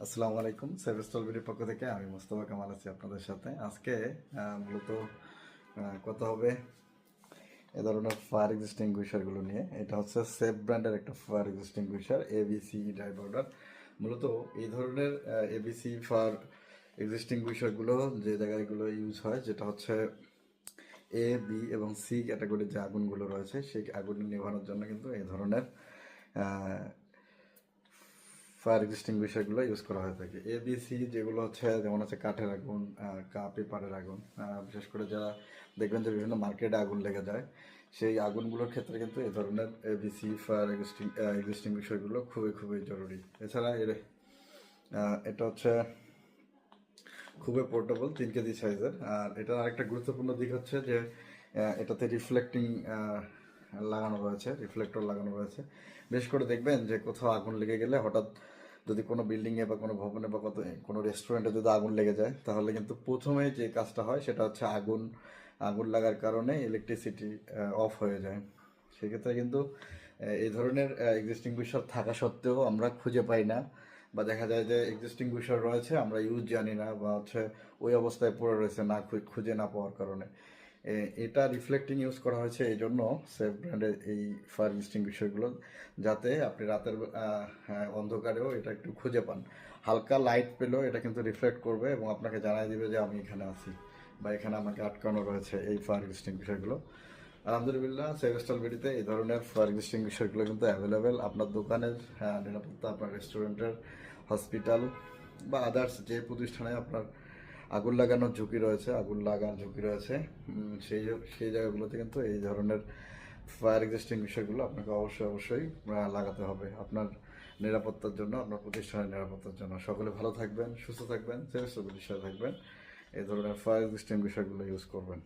আসসালামু আলাইকুম। সেভেস্টল বিডির পক্ষ থেকে আমি মোস্তফা কামাল আছি আপনাদের সাথে। আজকে মূলত কথা হবে এ ধরনের ফায়ার এক্সটিংগুইশারগুলো নিয়ে। এটা হচ্ছে সেফ ব্র্যান্ডের একটা ফায়ার এক্সটিংগুইশার এবিসি ডাইভার্টার। মূলত এই ধরনের এবিসি ফায়ার এক্সটিংগুইশারগুলো যে জায়গাগুলো ইউজ হয়, যেটা হচ্ছে এ বি এবং সি ক্যাটাগরির যে আগুনগুলো রয়েছে, সেই আগুন নেভানোর জন্য কিন্তু এই ধরনের ফায়ার এক্সটিংগুইশারগুলো ইউজ করা হয়ে থাকে। এবিসি যেগুলো হচ্ছে, যেমন হচ্ছে কাঠের আগুন, পেপারের আগুন, বিশেষ করে যারা দেখবেন যে বিভিন্ন মার্কেটে আগুন লেগে যায়, সেই আগুনগুলোর ক্ষেত্রে কিন্তু এই ধরনের এবিসি ফায়ার এক্সটিংগুইশারগুলো খুবই খুবই জরুরি। এছাড়া এটা হচ্ছে খুবই পোর্টেবল, 3 কেজি সাইজের। আর এটার আরেকটা গুরুত্বপূর্ণ দিক হচ্ছে যে এটাতে রিফ্লেক্টিং লাগানো রয়েছে, রিফ্লেক্টর লাগানো রয়েছে। বিশেষ করে দেখবেন যে কোথাও আগুন লেগে গেলে হঠাৎ যদি কোনো বিল্ডিংয়ে বা কোনো ভবনে বা কোনো রেস্টুরেন্টে যদি আগুন লেগে যায়, তাহলে কিন্তু প্রথমে যে কাজটা হয় সেটা হচ্ছে আগুন লাগার কারণে ইলেকট্রিসিটি অফ হয়ে যায়। সেক্ষেত্রে কিন্তু এই ধরনের এক্সিস্টিংগুইশার থাকা সত্ত্বেও আমরা খুঁজে পাই না, বা দেখা যায় যে এক্সিস্টিংগুইশার রয়েছে আমরা ইউজ জানি না, বা হচ্ছে ওই অবস্থায় পড়ে রয়েছে না খুঁজে না পাওয়ার কারণে। এটা রিফ্লেক্টিং ইউজ করা হয়েছে এই জন্য সেফ ব্র্যান্ডের এই ফায়ার এক্সটিংগুইশারগুলো, যাতে আপনি রাতের অন্ধকারেও এটা একটু খুঁজে পান। হালকা লাইট পেলেও এটা কিন্তু রিফ্লেক্ট করবে এবং আপনাকে জানাই দিবে যে আমি এখানে আছি, বা এখানে আমাকে আটকানো রয়েছে এই ফায়ার এক্সটিংগুইশারগুলো। আলহামদুলিল্লাহ, সেভেস্টাল বিডিতে এই ধরনের ফায়ার এক্সটিংগুইশারগুলো কিন্তু অ্যাভেলেবেল। আপনার দোকানের নিরাপত্তা, আপনার রেস্টুরেন্টের, হসপিটাল বা আদার্স যে প্রতিষ্ঠানে আপনার আগুন লাগানোর ঝুঁকি রয়েছে, আগুন লাগার ঝুঁকি রয়েছে, সেই সেই জায়গাগুলোতে কিন্তু এই ধরনের ফায়ার এক্সটিংগুইশারগুলো আপনাকে অবশ্যই লাগাতে হবে আপনার নিরাপত্তার জন্য, আপনার প্রতিষ্ঠানের নিরাপত্তার জন্য। সকলে ভালো থাকবেন, সুস্থ থাকবেন, সেভেস্টাল বিডির সাথে থাকবেন, এই ধরনের ফায়ার এক্সটিংগুইশারগুলো ইউজ করবেন।